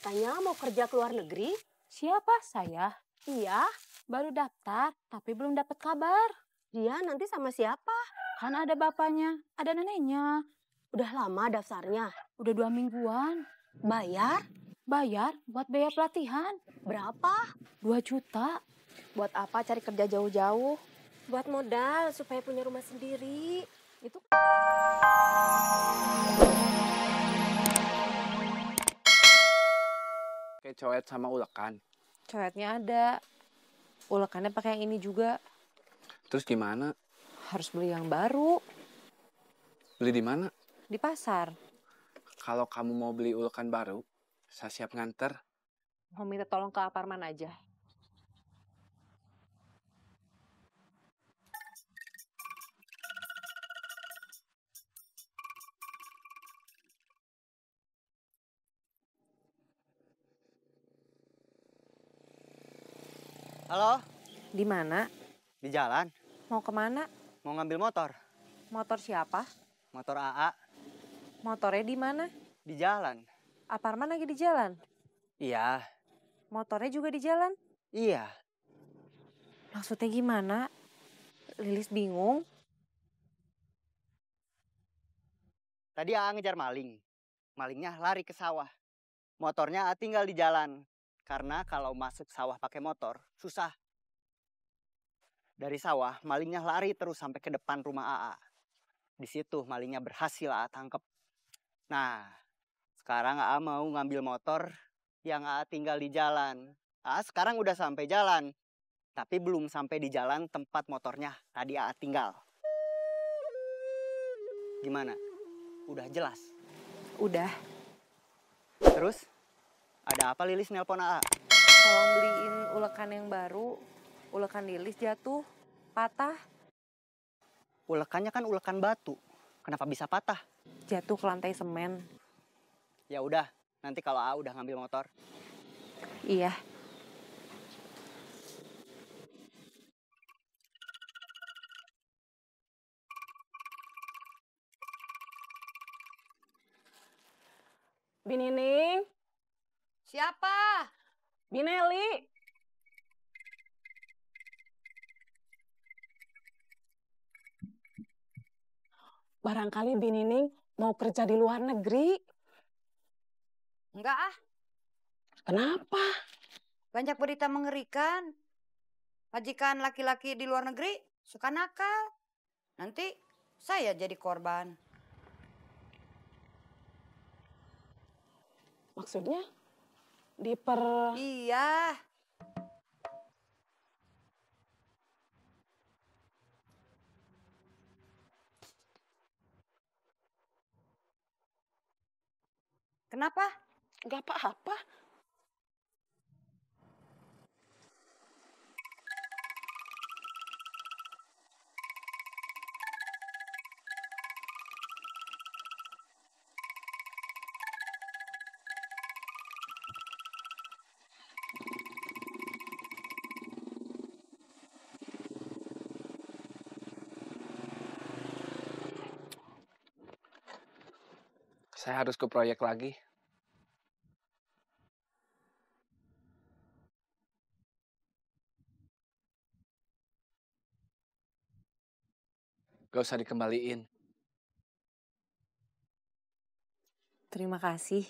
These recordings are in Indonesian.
Katanya mau kerja ke luar negeri. Siapa saya? Iya, Baru daftar, tapi belum dapat kabar. dia nanti sama siapa? Kan ada bapaknya, ada neneknya. Udah lama daftarnya. Udah 2 mingguan. Bayar? Bayar buat biaya pelatihan. Berapa? 2 juta. Buat apa cari kerja jauh-jauh? Buat modal supaya punya rumah sendiri. Itu Kayak coet sama ulekan. Coetnya ada. Ulekannya pakai yang ini juga. Terus gimana? Harus beli yang baru. Beli di mana? Di pasar. Kalau kamu mau beli ulekan baru, saya siap nganter. Mau minta tolong ke Aparman aja. Halo, Di mana? di jalan. Mau kemana? Mau ngambil motor. Motor siapa? Motor AA Motornya di mana? di jalan. Aparman lagi di jalan. Iya, Motornya juga di jalan. iya. Maksudnya gimana? Lilis bingung. Tadi AA ngejar maling. Malingnya lari ke sawah. Motornya AA tinggal di jalan. Karena kalau masuk sawah pakai motor, susah. Dari sawah, malingnya lari terus sampai ke depan rumah AA. Di situ malingnya berhasil AA tangkep. Nah, sekarang AA mau ngambil motor yang AA tinggal di jalan. AA sekarang udah sampai jalan. Tapi belum sampai di jalan tempat motornya tadi AA tinggal. Gimana? Udah jelas? Udah. Terus, ada apa Lilis nelpon AA? Tolong beliin ulekan yang baru. Ulekan Lilis jatuh, patah. Ulekannya kan ulekan batu. Kenapa bisa patah? Jatuh ke lantai semen. Ya udah, nanti kalau AA udah ngambil motor. Iya. Binining, Siapa? Bineli. Barangkali Binining mau kerja di luar negeri. Enggak ah, Kenapa? banyak berita mengerikan. Majikan laki-laki di luar negeri suka nakal. Nanti saya jadi korban. Maksudnya Iya, kenapa? nggak apa-apa. Saya harus ke proyek lagi. Gak usah dikembaliin. Terima kasih.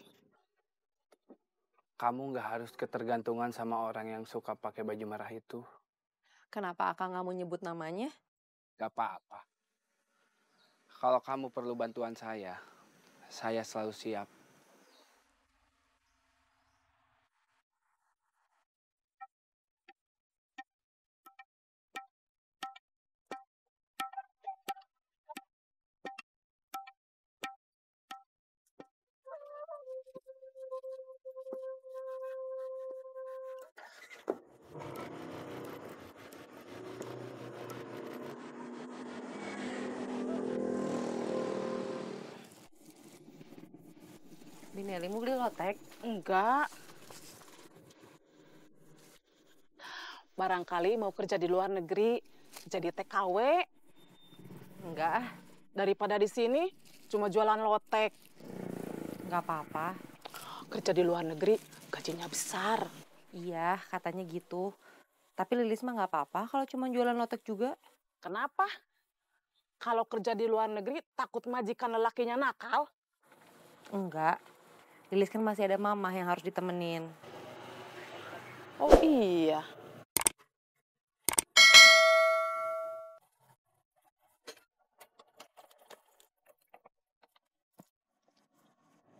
Kamu gak harus ketergantungan sama orang yang suka pakai baju merah itu. Kenapa Akang nggak mau nyebut namanya? Gak apa-apa. Kalau kamu perlu bantuan saya selalu siap. Bineli mau beli lotek? Enggak. Barangkali mau kerja di luar negeri, jadi TKW. Enggak ah, Daripada di sini cuma jualan lotek. nggak apa-apa. kerja di luar negeri gajinya besar. Iya, katanya gitu. Tapi Lilis mah nggak apa-apa kalau cuma jualan lotek juga. Kenapa? Kalau kerja di luar negeri takut majikan lelakinya nakal? Enggak. Lilis kan masih ada mama yang harus ditemenin. Oh iya.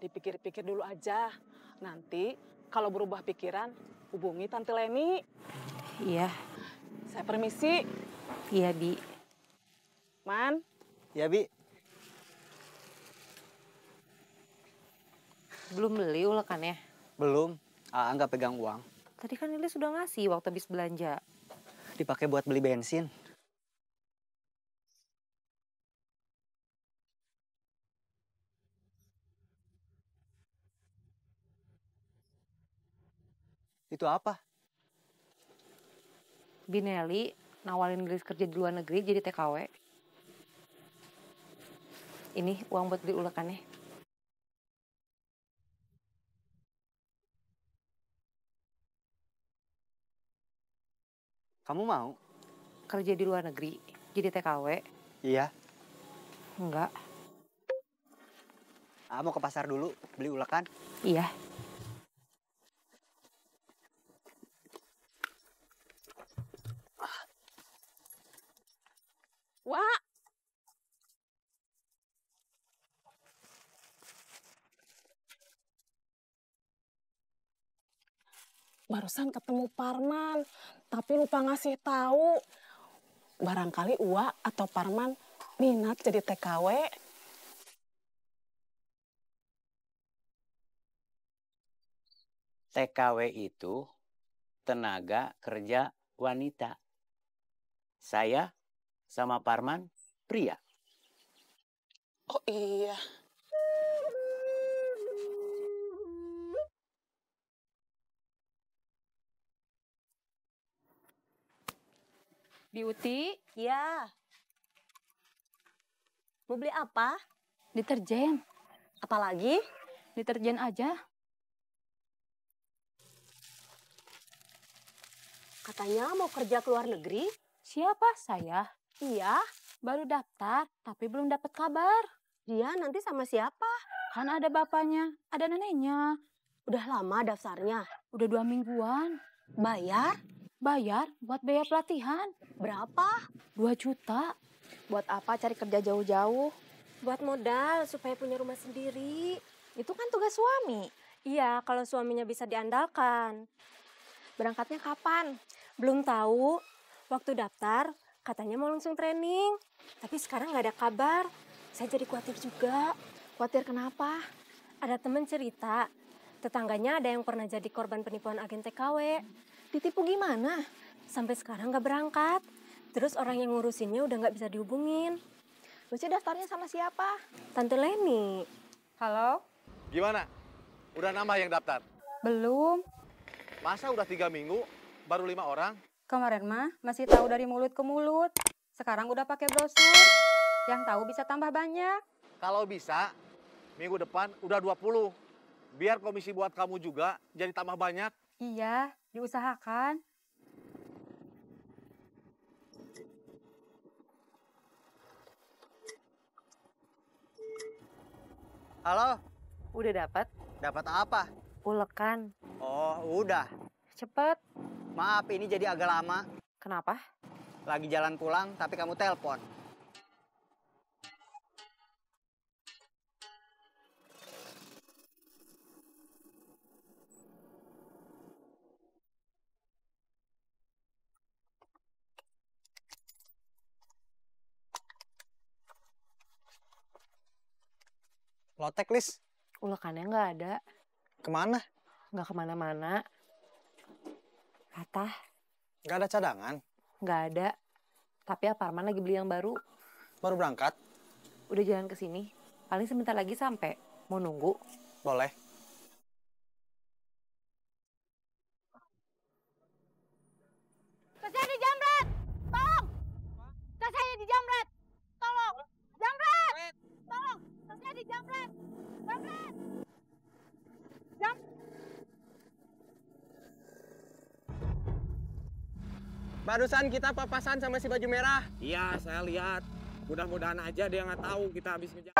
Dipikir-pikir dulu aja. Nanti kalau berubah pikiran, hubungi Tante Leni. Iya, Saya permisi. iya Bi. Man, Ya, Bi. Belum beli ulekannya? Belum. Aa nggak pegang uang. Tadi kan Lilis sudah ngasih waktu habis belanja. Dipakai buat beli bensin. Itu apa? Binelli nawarin Lilis kerja di luar negeri jadi TKW. Ini uang buat beli ulekannya. Kamu mau? Kerja di luar negeri jadi TKW? Iya. Enggak. Mau ke pasar dulu beli ulekan. Iya. Wah. Barusan ketemu Parman, tapi lupa ngasih tahu. Barangkali Uwa atau Parman minat jadi TKW. TKW itu tenaga kerja wanita. Saya sama Parman pria. Oh iya. Beauty, Ya. Mau beli apa? deterjen. Apalagi? Deterjen aja. Katanya mau kerja ke luar negeri? Siapa saya? Iya. Baru daftar, tapi belum dapat kabar. Dia nanti sama siapa? Kan ada bapaknya, ada neneknya. Udah lama daftarnya. Udah 2 mingguan. Bayar? Bayar buat biaya pelatihan. Berapa? 2 juta. Buat apa cari kerja jauh-jauh? Buat modal supaya punya rumah sendiri. Itu kan tugas suami. Iya, kalau suaminya bisa diandalkan. Berangkatnya kapan? Belum tahu. Waktu daftar, katanya mau langsung training. Tapi sekarang nggak ada kabar. Saya jadi khawatir juga. Khawatir kenapa? Ada temen cerita, tetangganya ada yang pernah jadi korban penipuan agen TKW. Ditipu gimana? Sampai sekarang nggak berangkat. Terus orang yang ngurusinnya udah nggak bisa dihubungin. Lucy daftarnya sama siapa? Tante Leni. Halo? Gimana? Udah nambah yang daftar? Belum. Masa udah 3 minggu, baru 5 orang? Kemarin mah masih tahu dari mulut ke mulut. Sekarang udah pakai brosur. Yang tahu bisa tambah banyak. Kalau bisa, minggu depan udah 20. Biar komisi buat kamu juga jadi tambah banyak. Iya, diusahakan. Halo, Udah dapat dapat apa? ulekan. Oh, udah. Cepet. Maaf, ini jadi agak lama. Kenapa? Lagi jalan pulang, tapi kamu telepon. Lotek, Lis. Ulekannya nggak ada. Kemana? Nggak kemana-mana. Patah. Nggak ada cadangan. Nggak ada. Tapi Aparman lagi beli yang baru. Baru berangkat? Udah jalan ke sini. Paling sebentar lagi sampai. Mau nunggu? Boleh. Tas saya dijamret! Tolong! Tas saya dijamret! Tolong! Jamret! Tolong! Tas saya dijamret! Jamret! Jam! Barusan kita papasan sama si baju merah. Iya, saya lihat. Mudah-mudahan aja dia nggak tahu kita habis ngejar.